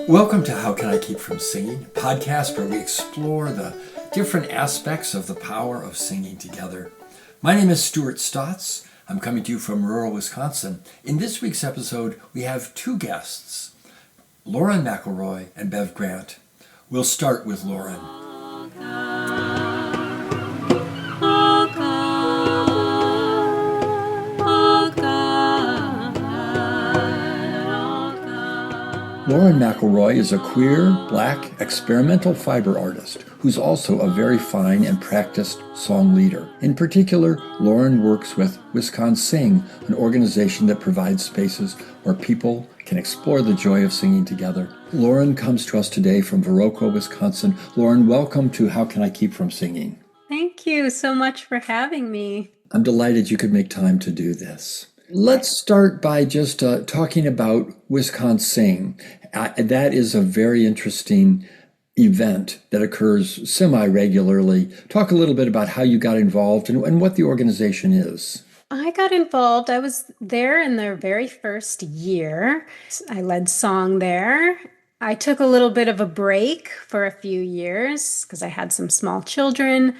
Welcome to How Can I Keep From Singing, a podcast where we explore the different aspects of the power of singing together. My name is Stuart Stotts. I'm coming to you from rural Wisconsin. In this week's episode, we have two guests, Lauren McElroy and Bev Grant. We'll start with Lauren. Lauren McElroy is a queer, black, experimental fiber artist who's also a very fine and practiced song leader. In particular, Lauren works with Wisconsing, an organization that provides spaces where people can explore the joy of singing together. Lauren comes to us today from Viroqua, Wisconsin. Lauren, welcome to How Can I Keep From Singing? Thank you so much for having me. I'm delighted you could make time to do this. Let's start by just talking about Wisconsing. That is a very interesting event that occurs semi-regularly. Talk a little bit about how you got involved and what the organization is. I got involved. I was there in their very first year. I led song there. I took a little bit of a break for a few years because I had some small children.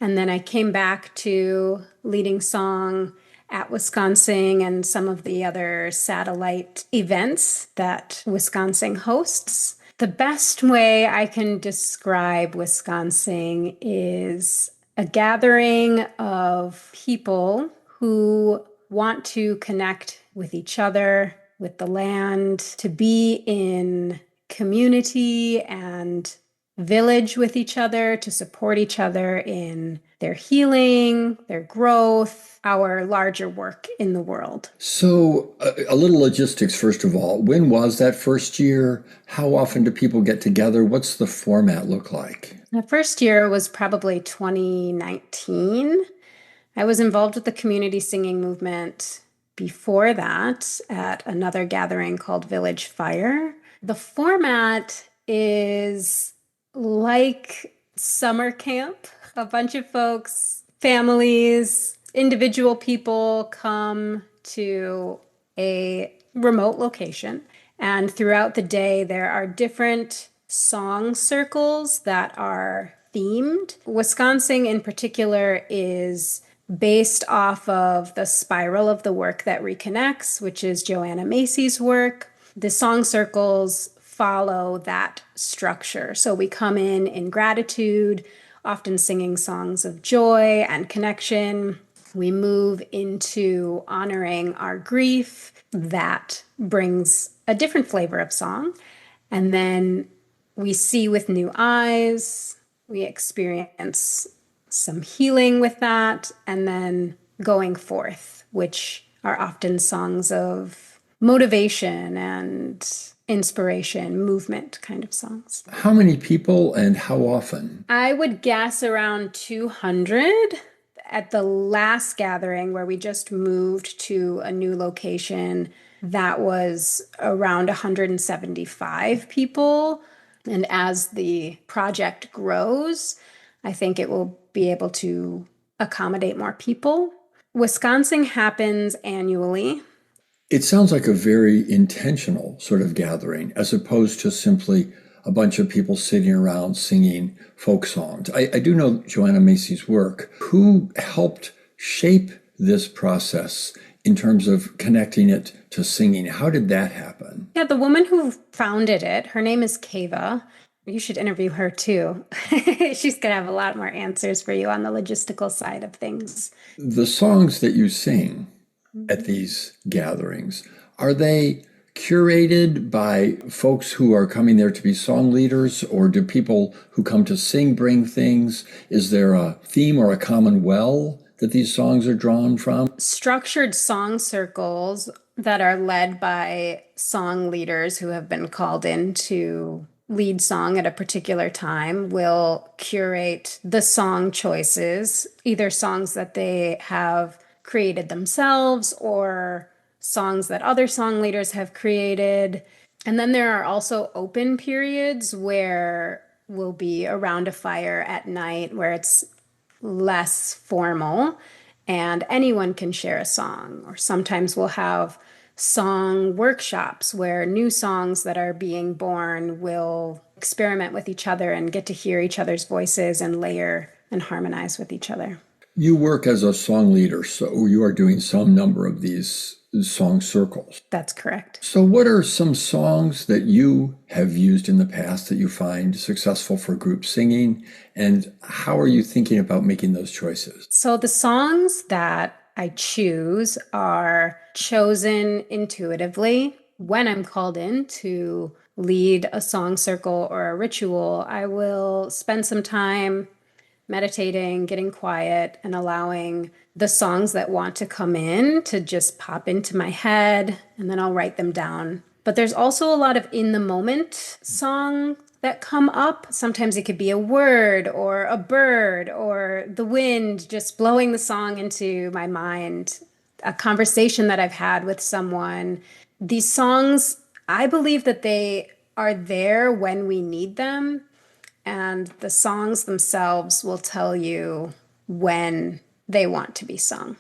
And then I came back to leading song at Wisconsing and some of the other satellite events that Wisconsing hosts. The best way I can describe Wisconsing is a gathering of people who want to connect with each other, with the land, to be in community and village with each other, to support each other in their healing, their growth, our larger work in the world. So a little logistics, first of all. When was that first year? How often do people get together? What's the format look like? The first year was probably 2019. I was involved with the community singing movement before that at another gathering called Village Fire. The format is like summer camp. A bunch of folks, families, individual people come to a remote location. And throughout the day, there are different song circles that are themed. Wisconsing in particular is based off of the Spiral of the Work That Reconnects, which is Joanna Macy's work. The song circles follow that structure. So we come in gratitude, often singing songs of joy and connection. We move into honoring our grief. That brings a different flavor of song. And then we see with new eyes. We experience some healing with that. And then going forth, which are often songs of motivation and inspiration, movement kind of songs. How many people and how often? I would guess around 200. At the last gathering where we just moved to a new location, that was around 175 people. And as the project grows, I think it will be able to accommodate more people. Wisconsing happens annually. It sounds like a very intentional sort of gathering as opposed to simply a bunch of people sitting around singing folk songs. I do know Joanna Macy's work. Who helped shape this process in terms of connecting it to singing? How did that happen? Yeah, the woman who founded it, her name is Kava. You should interview her too. She's going to have a lot more answers for you on the logistical side of things. The songs that you sing at these gatherings, are they curated by folks who are coming there to be song leaders, or do people who come to sing bring things? Is there a theme or a common well that these songs are drawn from? Structured song circles that are led by song leaders who have been called in to lead song at a particular time will curate the song choices, either songs that they have created themselves or songs that other song leaders have created. And then there are also open periods where we'll be around a fire at night where it's less formal and anyone can share a song. Or sometimes we'll have song workshops where new songs that are being born will experiment with each other and get to hear each other's voices and layer and harmonize with each other. You work as a song leader, so you are doing some number of these song circles. That's correct. So, what are some songs that you have used in the past that you find successful for group singing? And how are you thinking about making those choices? So, the songs that I choose are chosen intuitively. When I'm called in to lead a song circle or a ritual, I will spend some time meditating, getting quiet, and allowing the songs that want to come in to just pop into my head, and then I'll write them down. But there's also a lot of in the moment song that come up. Sometimes it could be a word or a bird or the wind just blowing the song into my mind, a conversation that I've had with someone. These songs, I believe that they are there when we need them. And the songs themselves will tell you when they want to be sung.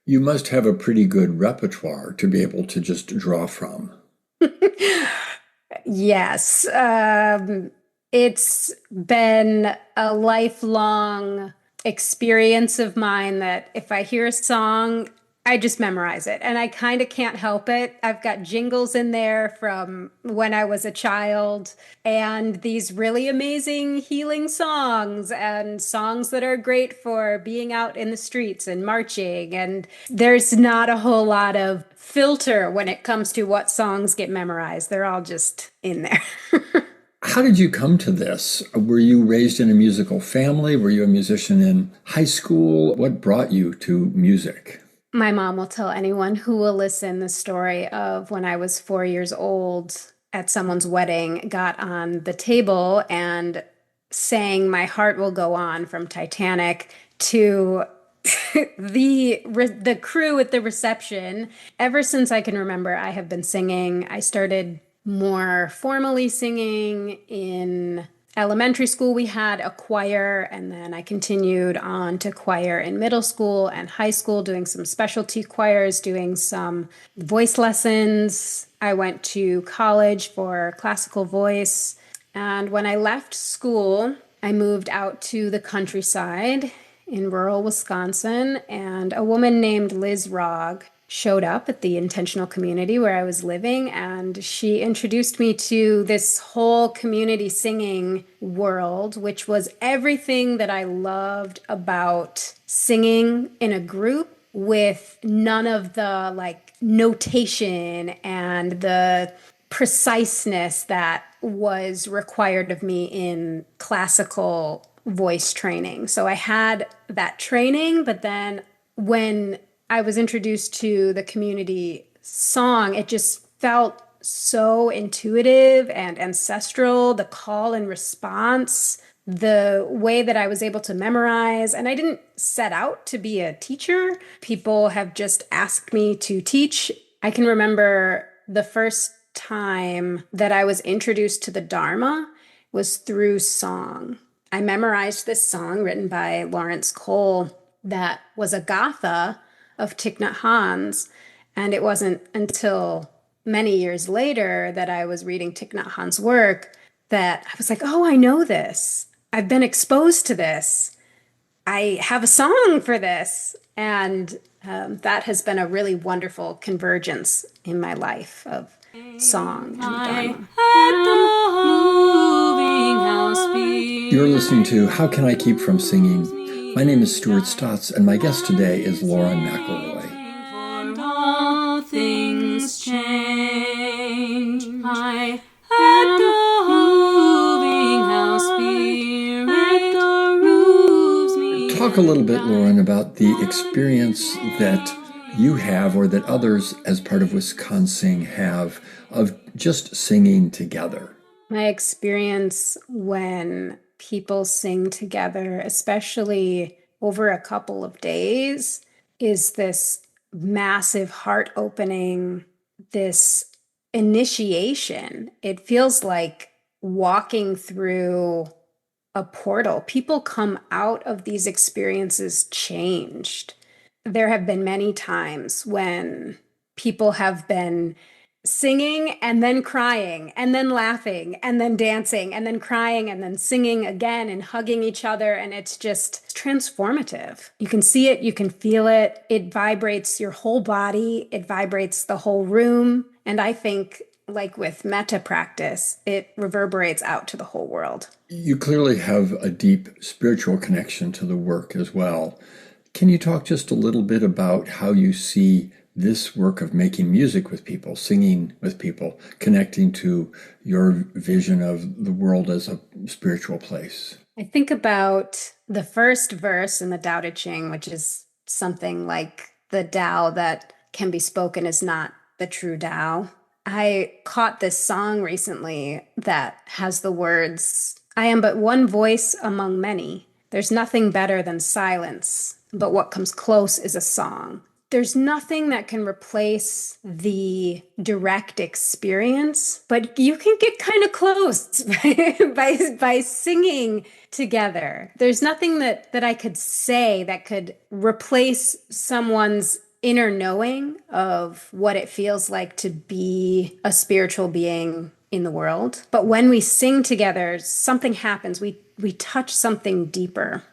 You must have a pretty good repertoire to be able to just draw from. Yes. It's been a lifelong experience of mine that if I hear a song, I just memorize it and I kind of can't help it. I've got jingles in there from when I was a child and these really amazing healing songs and songs that are great for being out in the streets and marching. And there's not a whole lot of filter when it comes to what songs get memorized. They're all just in there. How did you come to this? Were you raised in a musical family? Were you a musician in high school? What brought you to music? My mom will tell anyone who will listen the story of when I was 4 years old at someone's wedding, got on the table and sang My Heart Will Go On from Titanic to the crew at the reception. Ever since I can remember, I have been singing. I started more formally singing in elementary school. We had a choir, and then I continued on to choir in middle school and high school, doing some specialty choirs, doing some voice lessons. I went to college for classical voice. And when I left school, I moved out to the countryside in rural Wisconsin, and a woman named Liz Rogg showed up at the intentional community where I was living, and she introduced me to this whole community singing world, which was everything that I loved about singing in a group with none of the like notation and the preciseness that was required of me in classical voice training. So I had that training, but then when I was introduced to the community song, it just felt so intuitive and ancestral, the call and response, the way that I was able to memorize. And I didn't set out to be a teacher. People have just asked me to teach. I can remember the first time that I was introduced to the Dharma was through song. I memorized this song written by Lawrence Cole that was a gatha of Thich Nhat Hanh's. And it wasn't until many years later that I was reading Thich Nhat Hanh's work that I was like, oh, I know this. I've been exposed to this. I have a song for this. And that has been a really wonderful convergence in my life of song and Dharma. You're listening to How Can I Keep From Singing? My name is Stuart Stotts, and my guest today is Lauren McElroy. All things change. I at the moving house spirit the roofs me. Talk a little bit, Lauren, about the experience that you have or that others as part of Wisconsing have of just singing together. My experience when people sing together, especially over a couple of days, is this massive heart opening, this initiation. It feels like walking through a portal. People come out of these experiences changed. There have been many times when people have been singing and then crying and then laughing and then dancing and then crying and then singing again and hugging each other. And it's just transformative. You can see it, you can feel it. It vibrates your whole body, it vibrates the whole room. And I think, like with metta practice, it reverberates out to the whole world. You clearly have a deep spiritual connection to the work as well. Can you talk just a little bit about how you see this work of making music with people, singing with people, connecting to your vision of the world as a spiritual place? I think about the first verse in the Tao Te Ching, which is something like the Tao that can be spoken is not the true Tao. I caught this song recently that has the words, I am but one voice among many. There's nothing better than silence, but what comes close is a song. There's nothing that can replace the direct experience, but you can get kind of close by singing together. There's nothing that I could say that could replace someone's inner knowing of what it feels like to be a spiritual being in the world. But when we sing together, something happens. We touch something deeper.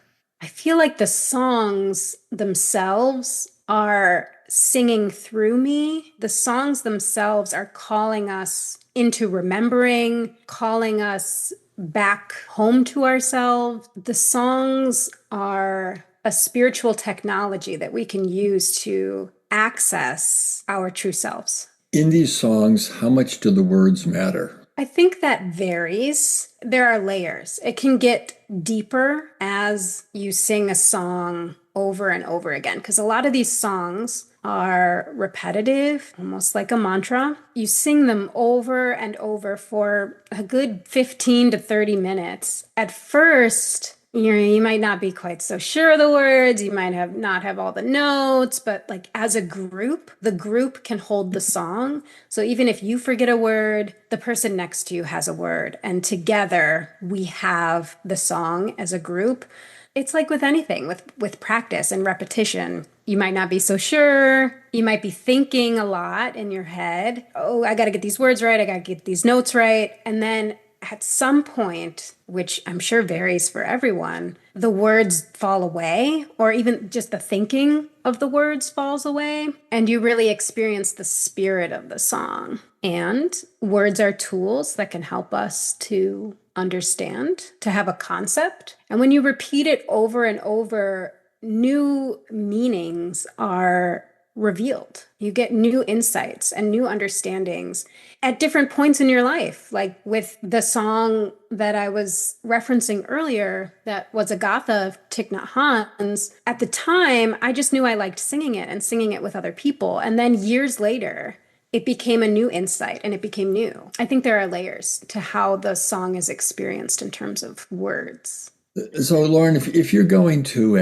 I feel like the songs themselves are singing through me. The songs themselves are calling us into remembering, calling us back home to ourselves. The songs are a spiritual technology that we can use to access our true selves. In these songs, how much do the words matter? I think that varies. There are layers. It can get deeper as you sing a song over and over again, because a lot of these songs are repetitive, almost like a mantra. You sing them over and over for a good 15 to 30 minutes. At first, you might not be quite so sure of the words, you might not have all the notes, but like as a group, the group can hold the song. So even if you forget a word, the person next to you has a word, and together we have the song as a group. It's like with anything, with practice and repetition. You might not be so sure. You might be thinking a lot in your head. Oh, I got to get these words right. I got to get these notes right. And then at some point, which I'm sure varies for everyone, the words fall away, or even just the thinking of the words falls away, and you really experience the spirit of the song. And words are tools that can help us to understand, to have a concept. And when you repeat it over and over, new meanings are revealed. You get new insights and new understandings at different points in your life. Like with the song that I was referencing earlier, that was Agatha of Thich Nhat Hanh's. At the time, I just knew I liked singing it and singing it with other people. And then years later, it became a new insight and it became new. I think there are layers to how the song is experienced in terms of words. So, Lauren, if you're going to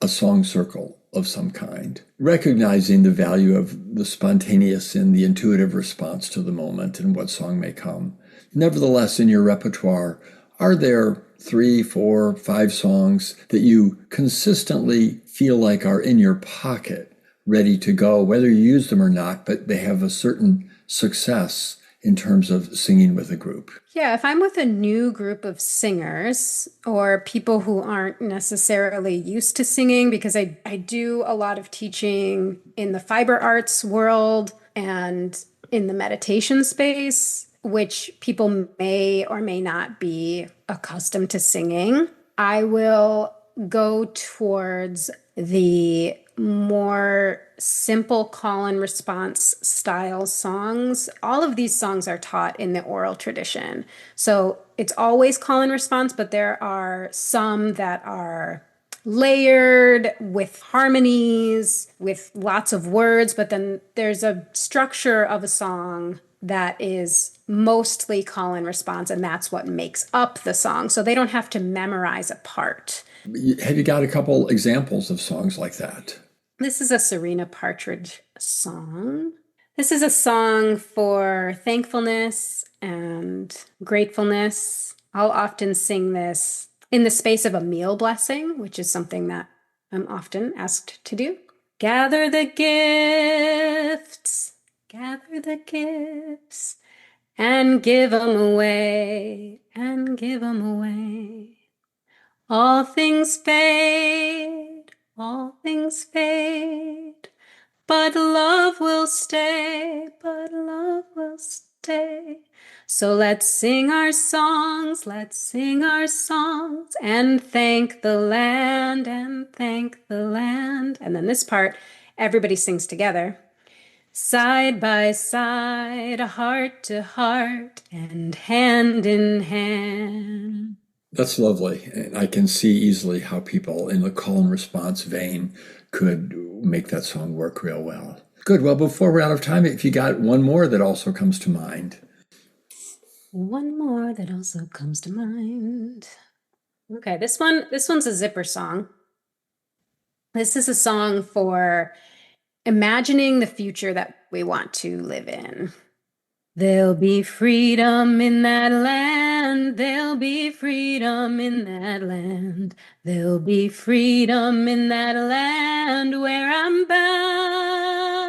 a song circle of some kind, recognizing the value of the spontaneous and the intuitive response to the moment and what song may come, nevertheless, in your repertoire, are there 3, 4, 5 songs that you consistently feel like are in your pocket, ready to go, whether you use them or not, but they have a certain success in terms of singing with a group? Yeah, if I'm with a new group of singers or people who aren't necessarily used to singing, because I do a lot of teaching in the fiber arts world and in the meditation space, which people may or may not be accustomed to singing, I will go towards the more simple call and response style songs. All of these songs are taught in the oral tradition. So it's always call and response, but there are some that are layered with harmonies, with lots of words, but then there's a structure of a song that is mostly call and response, and that's what makes up the song. So they don't have to memorize a part. Have you got a couple examples of songs like that? This is a Serena Partridge song. This is a song for thankfulness and gratefulness. I'll often sing this in the space of a meal blessing, which is something that I'm often asked to do. Gather the gifts gather the gifts and give 'em away, and give 'em away. All things fade, all things fade, but love will stay, but love will stay. So let's sing our songs, let's sing our songs, and thank the land, and thank the land. And then this part, everybody sings together. Side by side, heart to heart, and hand in hand. That's lovely. And I can see easily how people in the call and response vein could make that song work real well. Good. Well, before we're out of time, if you got one more that also comes to mind. One more that also comes to mind. Okay, this one's a zipper song. This is a song for imagining the future that we want to live in. There'll be freedom in that land. There'll be freedom in that land. There'll be freedom in that land where I'm bound.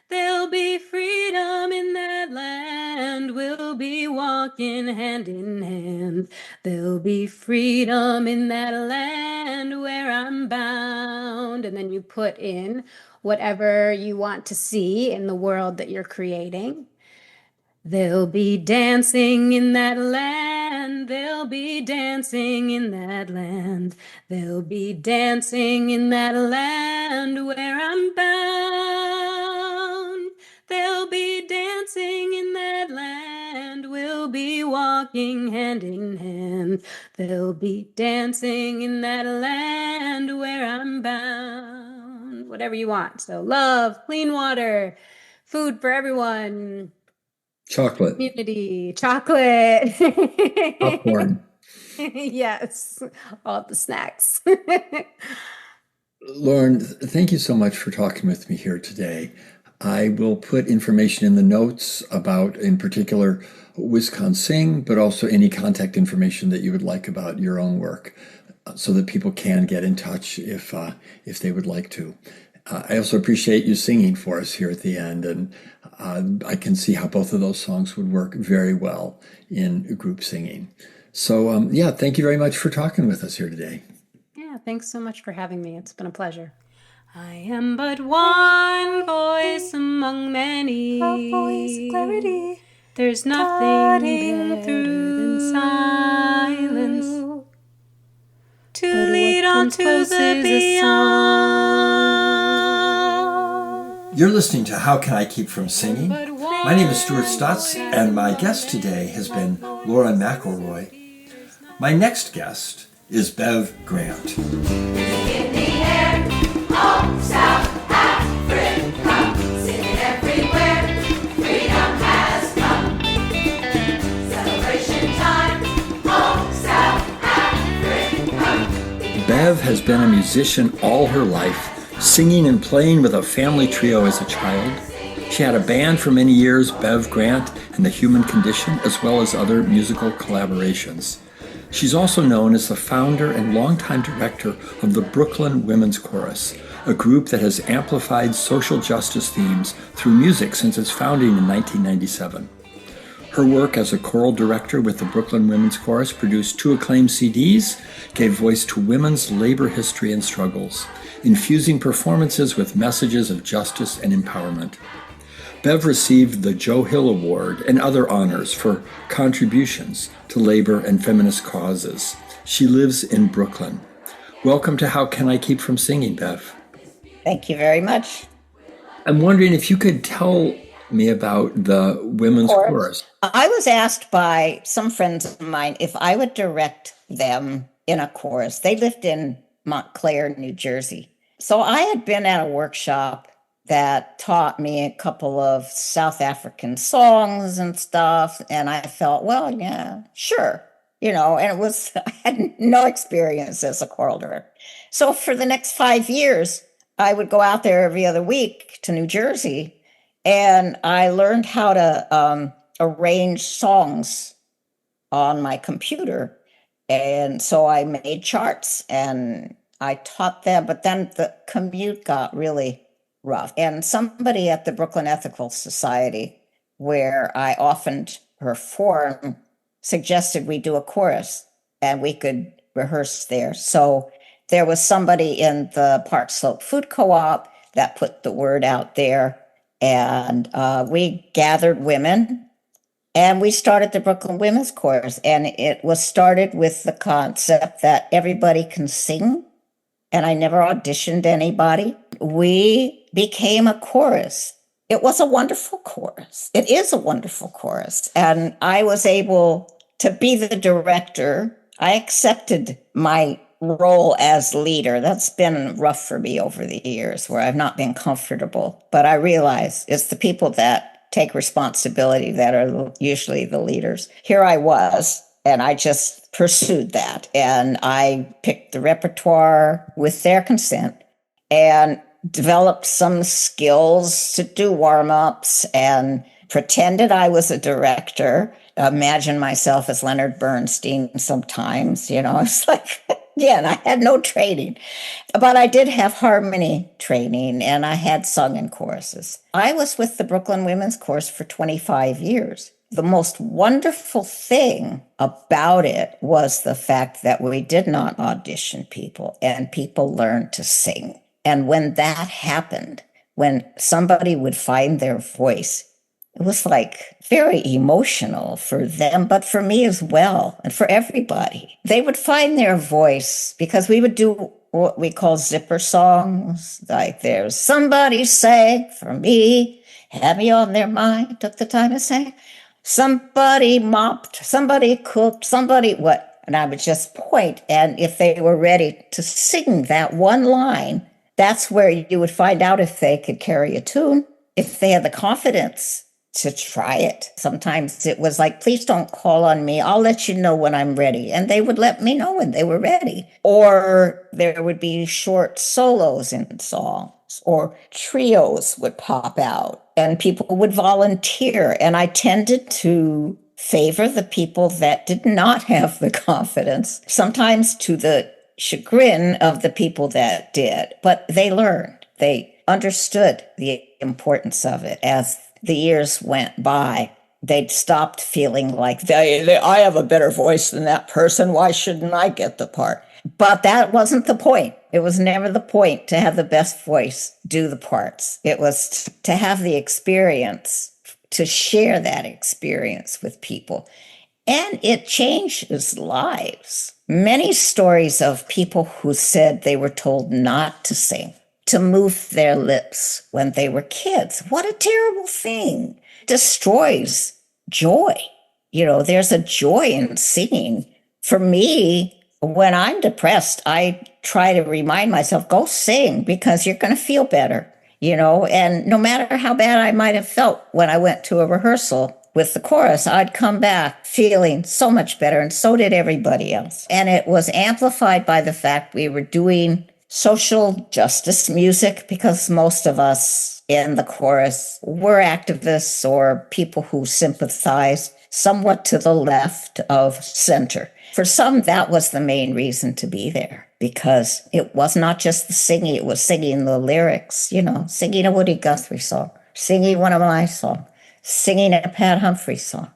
There'll be freedom in that land. We'll be walking hand in hand. There'll be freedom in that land where I'm bound. And then you put in whatever you want to see in the world that you're creating. There'll be dancing in that land. There'll be dancing in that land. There'll be dancing in that land where I'm bound. There'll be dancing in that land. We'll be walking hand in hand. There'll be dancing in that land where I'm bound. Whatever you want. So love, clean water, food for everyone. Chocolate. Community, chocolate. Popcorn. Yes, all the snacks. Lauren, thank you so much for talking with me here today. I will put information in the notes about, in particular, Wisconsing, but also any contact information that you would like about your own work, so that people can get in touch if they would like to. I also appreciate you singing for us here at the end, and I can see how both of those songs would work very well in group singing. So, yeah, thank you very much for talking with us here today. Yeah, thanks so much for having me. It's been a pleasure. I am but one voice among many. A voice of clarity. There's nothing through than silence to lead on to the beyond. You're listening to How Can I Keep From Singing? My name is Stuart Stutz, and my guest today has been Lauren McElroy. My next guest is Bev Grant. In the air, all South Africa, singing everywhere, freedom has come. Celebration time, all South Africa. Bev has been a musician all her life, singing and playing with a family trio as a child. She had a band for many years, Bev Grant and the Human Condition, as well as other musical collaborations. She's also known as the founder and longtime director of the Brooklyn Women's Chorus, a group that has amplified social justice themes through music since its founding in 1997. Her work as a choral director with the Brooklyn Women's Chorus produced 2 acclaimed CDs, gave voice to women's labor history and struggles, infusing performances with messages of justice and empowerment. Bev received the Joe Hill Award and other honors for contributions to labor and feminist causes. She lives in Brooklyn. Welcome to How Can I Keep From Singing, Bev? Thank you very much. I'm wondering if you could tell me about the Women's Chorus. I was asked by some friends of mine if I would direct them in a chorus. They lived in Montclair, New Jersey. So I had been at a workshop that taught me a couple of South African songs and stuff. And I felt, well, yeah, sure. And I had no experience as a choral director. So for the next 5 years, I would go out there every other week to New Jersey, and I learned how to arrange songs on my computer. And so I made charts and I taught them, but then the commute got really rough. And somebody at the Brooklyn Ethical Society, where I often perform, suggested we do a chorus and we could rehearse there. So there was somebody in the Park Slope Food Co-op that put the word out there, and we gathered women and we started the Brooklyn Women's Chorus. And it was started with the concept that everybody can sing, and I never auditioned anybody. We became a chorus. It was a wonderful chorus. It is a wonderful chorus. And I was able to be the director. I accepted my role as leader. That's been rough for me over the years, where I've not been comfortable. But I realize it's the people that take responsibility that are usually the leaders. Here I was, and I just pursued that. And I picked the repertoire with their consent and developed some skills to do warm-ups and pretended I was a director, imagined myself as Leonard Bernstein sometimes, it's like, yeah, and I had no training. But I did have harmony training, and I had sung in choruses. I was with the Brooklyn Women's Chorus for 25 years. The most wonderful thing about it was the fact that we did not audition people, and people learned to sing. And when that happened, when somebody would find their voice, it was like very emotional for them, but for me as well, and for everybody. They would find their voice because we would do what we call zipper songs, like there's somebody sang for me, had me on their mind, took the time to sing. Somebody mopped, somebody cooked, somebody what? And I would just point, and if they were ready to sing that one line, that's where you would find out if they could carry a tune, if they had the confidence to try it. Sometimes it was like, please don't call on me. I'll let you know when I'm ready. And they would let me know when they were ready. Or there would be short solos in songs, or trios would pop out and people would volunteer. And I tended to favor the people that did not have the confidence, sometimes to the chagrin of the people that did. But they learned. They understood the importance of it as the years went by. They'd stopped feeling like I have a better voice than that person. Why shouldn't I get the part? But that wasn't the point. It was never the point to have the best voice do the parts. It was to have the experience, to share that experience with people. And it changes lives. Many stories of people who said they were told not to sing, to move their lips when they were kids. What a terrible thing. Destroys joy. There's a joy in singing. For me, when I'm depressed, I try to remind myself, go sing because you're going to feel better, and no matter how bad I might have felt when I went to a rehearsal with the chorus, I'd come back feeling so much better, and so did everybody else. And it was amplified by the fact we were doing social justice music, because most of us in the chorus were activists or people who sympathized somewhat to the left of center. For some, that was the main reason to be there, because it was not just the singing, it was singing the lyrics, singing a Woody Guthrie song, singing one of my songs, singing a Pat Humphrey song,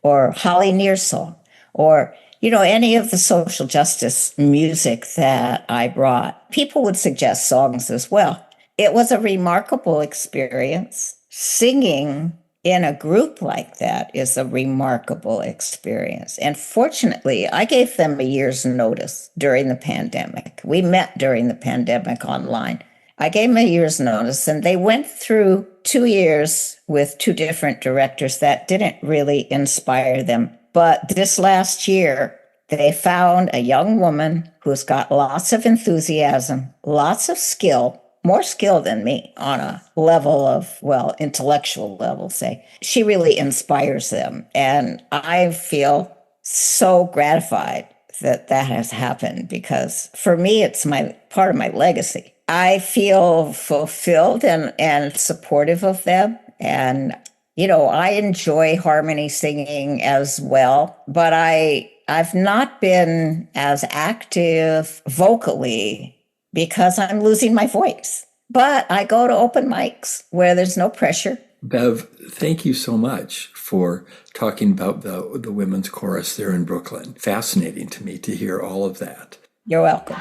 or Holly Near's song, or any of the social justice music that I brought. People would suggest songs as well. It was a remarkable experience. Singing in a group like that is a remarkable experience. And fortunately, I gave them a year's notice during the pandemic. We met during the pandemic online. I gave them a year's notice, and they went through 2 years with 2 different directors that didn't really inspire them. But this last year, they found a young woman who's got lots of enthusiasm, lots of skill, more skill than me on a level of, intellectual level, say. She really inspires them. And I feel so gratified that has happened, because for me, it's part of my legacy. I feel fulfilled and supportive of them. And I enjoy harmony singing as well, but I've not been as active vocally because I'm losing my voice. But I go to open mics where there's no pressure. Bev, thank you so much for talking about the women's chorus there in Brooklyn. Fascinating to me to hear all of that. You're welcome.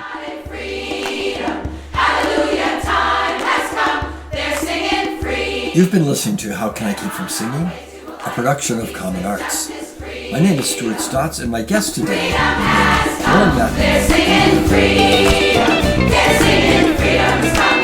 Freedom, hallelujah, time has come. They're singing free. You've been listening to How Can I Keep From Singing? A production of Common Arts. My name is Stuart Stotts, and my guest today is Lauren McElroy. They're singing freedom. They're singing freedom's come.